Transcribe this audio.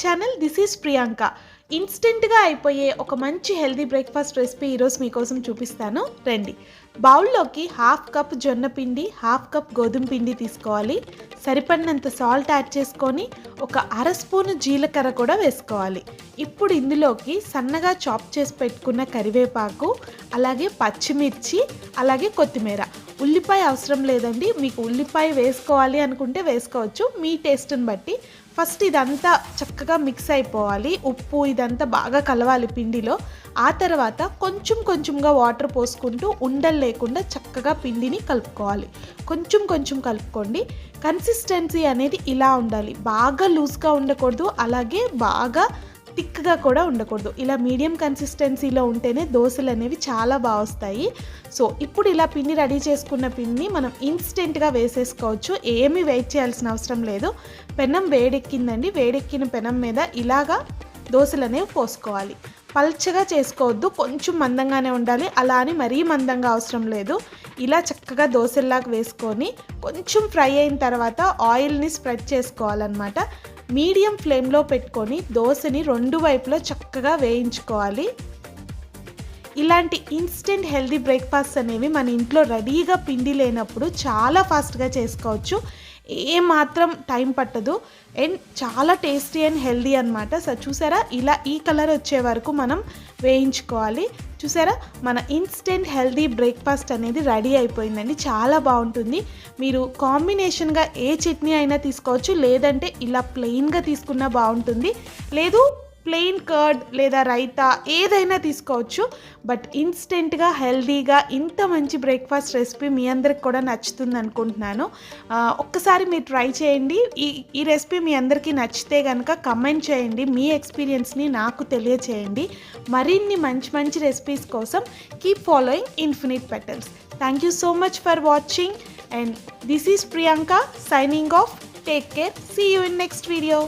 Channel. This is Priyanka. ఇన్స్టెంట్గా అయిపోయే ఒక మంచి హెల్దీ బ్రేక్ఫాస్ట్ రెసిపీ ఈరోజు మీకోసం చూపిస్తాను, రండి. బౌల్లోకి 1/2 కప్ జొన్న పిండి, 1/2 కప్ గోధుమ పిండి తీసుకోవాలి. సరిపడినంత సాల్ట్ యాడ్ చేసుకొని ఒక 1/2 స్పూను జీలకర్ర కూడా వేసుకోవాలి. ఇప్పుడు ఇందులోకి సన్నగా చాప్ చేసి పెట్టుకున్న కరివేపాకు, అలాగే పచ్చిమిర్చి, అలాగే కొత్తిమీర. ఉల్లిపాయ అవసరం లేదండి, మీకు ఉల్లిపాయ వేసుకోవాలి అనుకుంటే వేసుకోవచ్చు, మీ టేస్ట్ని బట్టి. ఫస్ట్ ఇదంతా చక్కగా మిక్స్ అయిపోవాలి, ఉప్పు ఇదంతా బాగా కలవాలి పిండిలో. ఆ తర్వాత కొంచెం కొంచెంగా వాటర్ పోసుకుంటూ ఉండలు లేకుండా చక్కగా పిండిని కలుపుకోవాలి. కొంచెం కొంచెం కలుపుకోండి. కన్సిస్టెన్సీ అనేది ఇలా ఉండాలి, బాగా లూజ్గా ఉండకూడదు, అలాగే బాగా థిక్గా కూడా ఉండకూడదు. ఇలా మీడియం కన్సిస్టెన్సీలో ఉంటేనే దోశలు అనేవి చాలా బాగా వస్తాయి. సో ఇప్పుడు ఇలా పిండి రెడీ చేసుకున్న పిండిని మనం ఇన్స్టెంట్గా వేసేసుకోవచ్చు, ఏమీ వెయిట్ చేయాల్సిన అవసరం లేదు. పెనం వేడెక్కిందండి, వేడెక్కిన పెనం మీద ఇలాగా దోశలు అనేవి పోసుకోవాలి. పల్చగా చేసుకోవద్దు, కొంచెం మందంగానే ఉండాలి, అలా అని మరీ మందంగా అవసరం లేదు. ఇలా చక్కగా దోశల్లాగా వేసుకొని కొంచెం ఫ్రై అయిన తర్వాత ఆయిల్ని స్ప్రెడ్ చేసుకోవాలన్నమాట. మీడియం ఫ్లేమ్లో పెట్టుకొని దోశని 2 వైపులో చక్కగా వేయించుకోవాలి. ఇలాంటి ఇన్స్టెంట్ హెల్దీ బ్రేక్ఫాస్ట్ అనేవి మన ఇంట్లో రెడీగా పిండి లేనప్పుడు చాలా ఫాస్ట్గా చేసుకోవచ్చు, ఏమాత్రం టైం పట్టదు, అండ్ చాలా టేస్టీ అండ్ హెల్దీ అనమాట. సో చూసారా, ఇలా ఈ కలర్ వచ్చే వరకు మనం వేయించుకోవాలి. చూసారా, మన ఇన్స్టెంట్ హెల్దీ బ్రేక్ఫాస్ట్ అనేది రెడీ అయిపోయిందండి, చాలా బాగుంటుంది. మీరు కాంబినేషన్గా ఏ చట్నీ అయినా తీసుకోవచ్చు, లేదంటే ఇలా ప్లెయిన్గా తీసుకున్నా బాగుంటుంది, లేదు ప్లెయిన్ కర్డ్ లేదా రైతా ఏదైనా తీసుకోవచ్చు. బట్ ఇన్స్టెంట్గా హెల్దీగా ఇంత మంచి బ్రేక్ఫాస్ట్ రెసిపీ మీ అందరికి కూడా నచ్చుతుంది అనుకుంటున్నాను. ఒక్కసారి మీరు ట్రై చేయండి. ఈ రెసిపీ మీ అందరికీ నచ్చితే కనుక కమెంట్ చేయండి, మీ ఎక్స్పీరియన్స్ని నాకు తెలియచేయండి. మరిన్ని మంచి మంచి రెసిపీస్ కోసం keep following infinite petals. Thank you so much for watching, and this is Priyanka signing off. Take care, see you in next video.